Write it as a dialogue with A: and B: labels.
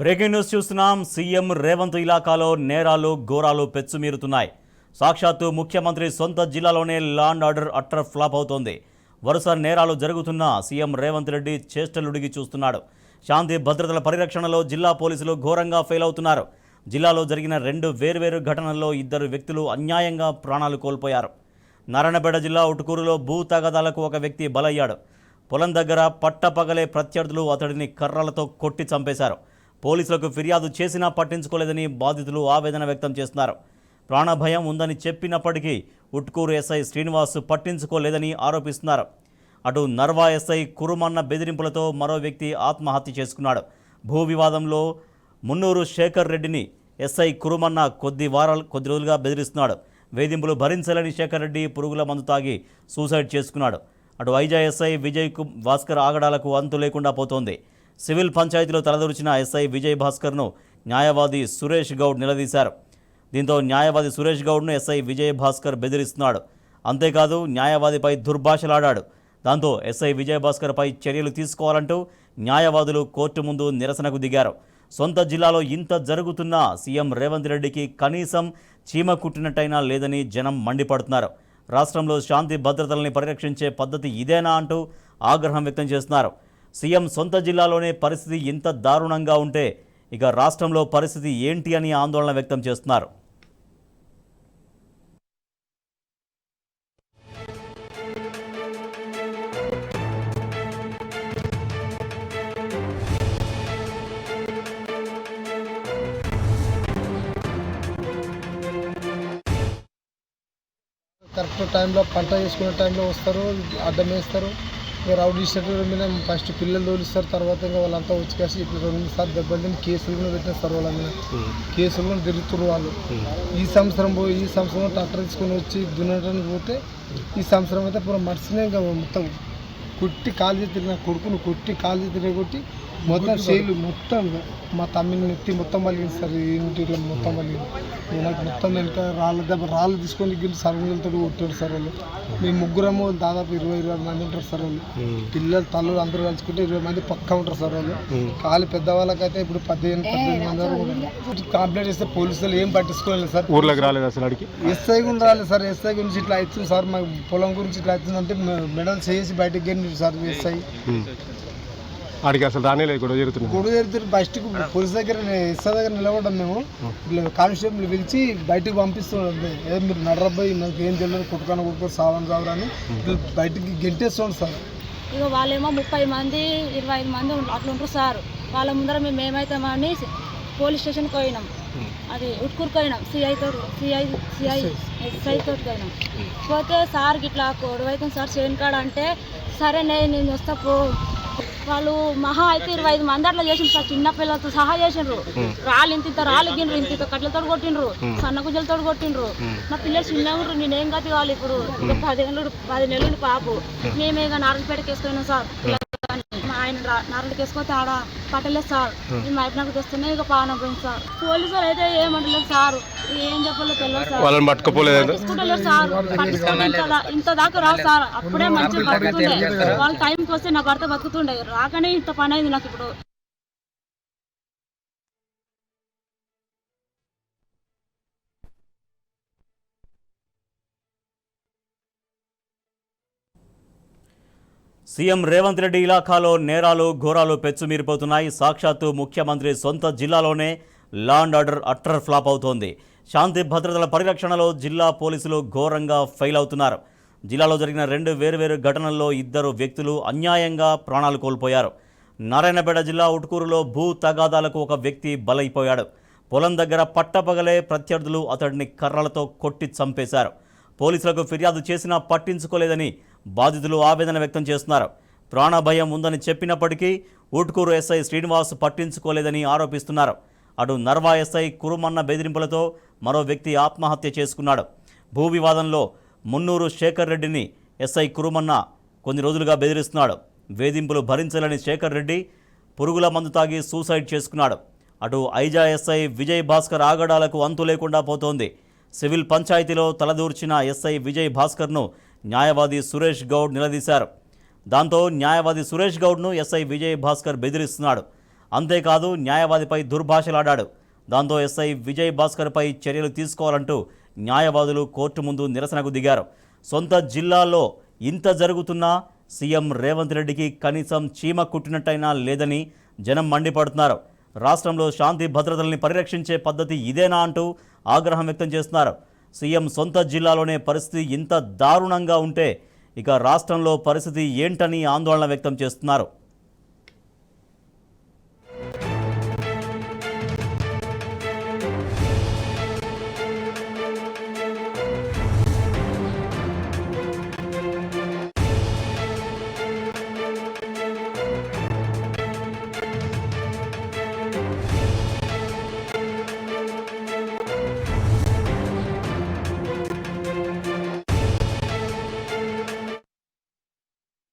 A: Breaking news చూస్తున్నాం. CM Revanth ఇలాకాలో నేరాలు ఘోరాలు పెచ్చుమీరుతున్నాయి. సాక్షాత్తు ముఖ్యమంత్రి సొంత జిల్లాలోనే law and order utter flop అవుతోంది. వరుస నేరాలు జరుగుతున్నా సీఎం రేవంత్ రెడ్డి చేష్టలుడిగి చూస్తున్నాడు. శాంతి భద్రతల పరిరక్షణలో జిల్లా పోలీసులు ఘోరంగా ఫెయిల్ అవుతున్నారు. జిల్లాలో జరిగిన 2 వేర్వేరు ఘటనల్లో 2 వ్యక్తులు అన్యాయంగా ప్రాణాలు కోల్పోయారు. నారాయణపేట జిల్లా ఉటుకూరులో భూ తగాదాలకు ఒక వ్యక్తి బలయ్యాడు. పొలం దగ్గర పట్టపగలే ప్రత్యర్థులు అతడిని కర్రలతో కొట్టి చంపేశారు. పోలీసులకు ఫిర్యాదు చేసినా పట్టించుకోలేదని బాధితులు ఆవేదన వ్యక్తం చేస్తున్నారు. ప్రాణభయం ఉందని చెప్పినప్పటికీ ఉట్కూరు ఎస్ఐ శ్రీనివాస్ పట్టించుకోలేదని ఆరోపిస్తున్నారు. అటు నర్వా ఎస్ఐ కురుమన్న బెదిరింపులతో మరో వ్యక్తి ఆత్మహత్య చేసుకున్నాడు. భూ వివాదంలో మున్నూరు శేఖర్ రెడ్డిని ఎస్ఐ కురుమన్న కొద్ది రోజులుగా బెదిరిస్తున్నాడు. వేధింపులు భరించలేని శేఖర్ రెడ్డి పురుగుల మందు తాగి సూసైడ్ చేసుకున్నాడు. అటు ఐజా ఎస్ఐ విజయ్ భాస్కర్ ఆగడాలకు అంతు లేకుండా పోతోంది. సివిల్ పంచాయతీలో తలదూర్చిన ఎస్ఐ విజయ్ భాస్కర్ను న్యాయవాది సురేష్ గౌడ్ నిలదీశారు. దీంతో న్యాయవాది సురేష్ గౌడ్ను ఎస్ఐ విజయ్ భాస్కర్ బెదిరిస్తున్నాడు. అంతేకాదు న్యాయవాదిపై దుర్భాషలాడాడు. దాంతో ఎస్ఐ విజయ్ భాస్కర్పై చర్యలు తీసుకోవాలంటూ న్యాయవాదులు కోర్టు ముందు నిరసనకు దిగారు. సొంత జిల్లాలో ఇంత జరుగుతున్నా సీఎం రేవంత్ రెడ్డికి కనీసం చీమ కుట్టినట్టయినా లేదని జనం మండిపడుతున్నారు. రాష్ట్రంలో శాంతి భద్రతల్ని పరిరక్షించే పద్ధతి ఇదేనా అంటూ ఆగ్రహం వ్యక్తం చేస్తున్నారు. సీఎం సొంత జిల్లాలోనే పరిస్థితి ఇంత దారుణంగా ఉంటే ఇక రాష్ట్రంలో పరిస్థితి ఏంటి అని ఆందోళన వ్యక్తం చేస్తున్నారు.
B: కరెక్ట్ టైంలో పంట చేసుకునే టైంలో వస్తారు, అడ్డం వేస్తారు. రౌడీ షీటర్ మీద ఫస్ట్ పిల్లలు తోలిస్తారు, తర్వాత ఇంకా వాళ్ళంతా వచ్చేసి ఇట్లా 2 సార్లు దెబ్బలు తిని కేసులు కూడా పెట్టేస్తారు. వాళ్ళ మీద కేసులు కూడా తిరుగుతున్నారు వాళ్ళు. ఈ సంవత్సరం ట్రాక్టర్ తీసుకొని వచ్చి దున్నడానికి పోతే ఈ సంవత్సరం అయితే పూర మనిషినే ఇంకా మొత్తం కొట్టి కాలు చేతి నా కొడుకును కొట్టి కాలు చేతి కొట్టి మొత్తం చేలు మొత్తం మా తమ్మిని నెత్తి మొత్తం పలిగిస్తారు. ఇంటిలో మొత్తం పలిగింది. నాకు మొత్తం వెనుక రాళ్ళు తీసుకొని గిల్లి సర్వలతో కొట్టాడు సార్ వాళ్ళు. మేము ముగ్గురము దాదాపు 20 మంది ఉంటారు సార్ వాళ్ళు. పిల్లలు తల్లు అందరూ కలుసుకుంటే 20 మంది పక్కా ఉంటారు సార్ వాళ్ళు. కాలు పెద్దవాళ్ళకైతే ఇప్పుడు 18 మంది వరకు ఉంటారు. కంప్లైంట్ చేస్తే పోలీసులు ఏం పట్టించుకోలేదు సార్.
C: ఊర్లోకి రాలేదు అసలు అడిగి.
B: ఎస్ఐ కూడా రాలేదు సార్. ఎస్ఐ గురించి ఇట్లా అవుతుంది సార్, మాకు పొలం గురించి ఇట్లా అవుతుందంటే మెడల్ చేసి బయటకు గెలిచి సార్ ఎస్ఐ
C: ఆడికి అసలు రానేలేదు. గొడవ జరుగుతుంది
B: ఫస్ట్ పోలీస్ దగ్గర ఎస్ఐ దగ్గర నిలబడ్డాం. మేము ఇట్లా కానిస్టేబుల్ పిలిచి బయటకు పంపిస్తున్నాం. మీరు నడరబ్బాయి నాకు ఏం తెలియదు, కొట్టుకొని సావని సావరని బయటికి గెంటేస్తున్నాం సార్.
D: ఇక వాళ్ళేమో 30 మంది 25 మంది అట్లా ఉంటారు సార్. వాళ్ళ ముందర మేము ఏమవుతామని పోలీస్ స్టేషన్కి పోయినాం. అది ఉట్కూరుకి పోయినాం. సిఐ ఎస్ఐ తోటి పోయినాం. పోతే సార్ ఇట్లా గొడవ అవుతుంది సార్ చేను కాడ అంటే సరే నేను వస్తా పో. వాళ్ళు మహా అయితే 25 మంది అట్లా చేసిండ్రు సార్. చిన్న పిల్లలతో సహా చేసిండ్రు. రాళ్ళు ఇంత రాళ్ళు గిన్నరు, ఇంత కట్లతో కొట్టిండ్రు, సన్న గుజ్జలతో కొట్టిండ్రు. నా పిల్లలు చిన్నగా ఉంటారు. నేనేం కాదు వాళ్ళు ఇప్పుడు 10 నెలలు పాపు. మేమే నారాయణపేటకి వేసుకున్నాం సార్. ఆయన నారాయణకి వేసుకొస్తే ఆడ పట్టలేదు సార్. మేము మైపునకు తెస్తేనే ఇక పానం పోయింది సార్. పోలీసులు అయితే ఏమంటలేదు సార్, ఏం చెప్పలేదు తెలియదు సార్.
C: వాళ్ళని పట్టుకోలేదు
D: సార్. పట్టించుకుంటే ఇంత దాకా రావు సార్. అప్పుడే మంచిగా బతుకుతుండే. వాళ్ళ టైంకి వస్తే నా భర్త బతుకుతుండే. రాకనే ఇంత పని అయింది నాకు ఇప్పుడు.
A: సీఎం రేవంత్ రెడ్డి ఇలాకాలో నేరాలు ఘోరాలు పెచ్చుమీరిపోతున్నాయి. సాక్షాత్తు ముఖ్యమంత్రి సొంత జిల్లాలోనే law and order utter flop అవుతోంది. శాంతి భద్రతల పరిరక్షణలో జిల్లా పోలీసులు ఘోరంగా ఫెయిల్ అవుతున్నారు. జిల్లాలో జరిగిన 2 వేర్వేరు ఘటనల్లో 2 వ్యక్తులు అన్యాయంగా ప్రాణాలు కోల్పోయారు. నారాయణపేట జిల్లా ఉటుకూరులో భూ తగాదాలకు ఒక వ్యక్తి బలైపోయాడు. పొలం దగ్గర పట్టపగలే ప్రత్యర్థులు అతడిని కర్రలతో కొట్టి చంపేశారు. పోలీసులకు ఫిర్యాదు చేసినా పట్టించుకోలేదని బాధితులు ఆవేదన వ్యక్తం చేస్తున్నారు. ప్రాణభయం ఉందని చెప్పినప్పటికీ ఉట్కూరు ఎస్ఐ శ్రీనివాస్ పట్టించుకోలేదని ఆరోపిస్తున్నారు. అటు నర్వా ఎస్ఐ కురుమన్న బెదిరింపులతో మరో వ్యక్తి ఆత్మహత్య చేసుకున్నాడు. భూ వివాదంలో మున్నూరు శేఖర్ రెడ్డిని ఎస్ఐ కురుమన్న కొన్ని రోజులుగా బెదిరిస్తున్నాడు. వేధింపులు భరించలేని శేఖర్ రెడ్డి పురుగుల మందు తాగి సూసైడ్ చేసుకున్నాడు. అటు ఐజా ఎస్ఐ విజయ్ భాస్కర్ ఆగడాలకు అంతు లేకుండా పోతోంది. సివిల్ పంచాయతీలో తలదూర్చిన ఎస్ఐ విజయ్ భాస్కర్ను న్యాయవాది సురేష్ గౌడ్ నిలదీశారు. దాంతో న్యాయవాది సురేష్ గౌడ్ను ఎస్ఐ విజయ్ భాస్కర్ బెదిరిస్తున్నాడు. అంతేకాదు న్యాయవాదిపై దుర్భాషలాడాడు. దాంతో ఎస్ఐ విజయ్ భాస్కర్పై చర్యలు తీసుకోవాలంటూ న్యాయవాదులు కోర్టు ముందు నిరసనకు దిగారు. సొంత జిల్లాలో ఇంత జరుగుతున్నా సీఎం రేవంత్ రెడ్డికి కనీసం చీమ కుట్టినట్టయినా లేదని జనం మండిపడుతున్నారు. రాష్ట్రంలో శాంతి భద్రతల్ని పరిరక్షించే పద్ధతి ఇదేనా అంటూ ఆగ్రహం వ్యక్తం చేస్తున్నారు. సీఎం సొంత జిల్లాలోనే పరిస్థితి ఇంత దారుణంగా ఉంటే ఇక రాష్ట్రంలో పరిస్థితి ఏంటని ఆందోళన వ్యక్తం చేస్తున్నారు.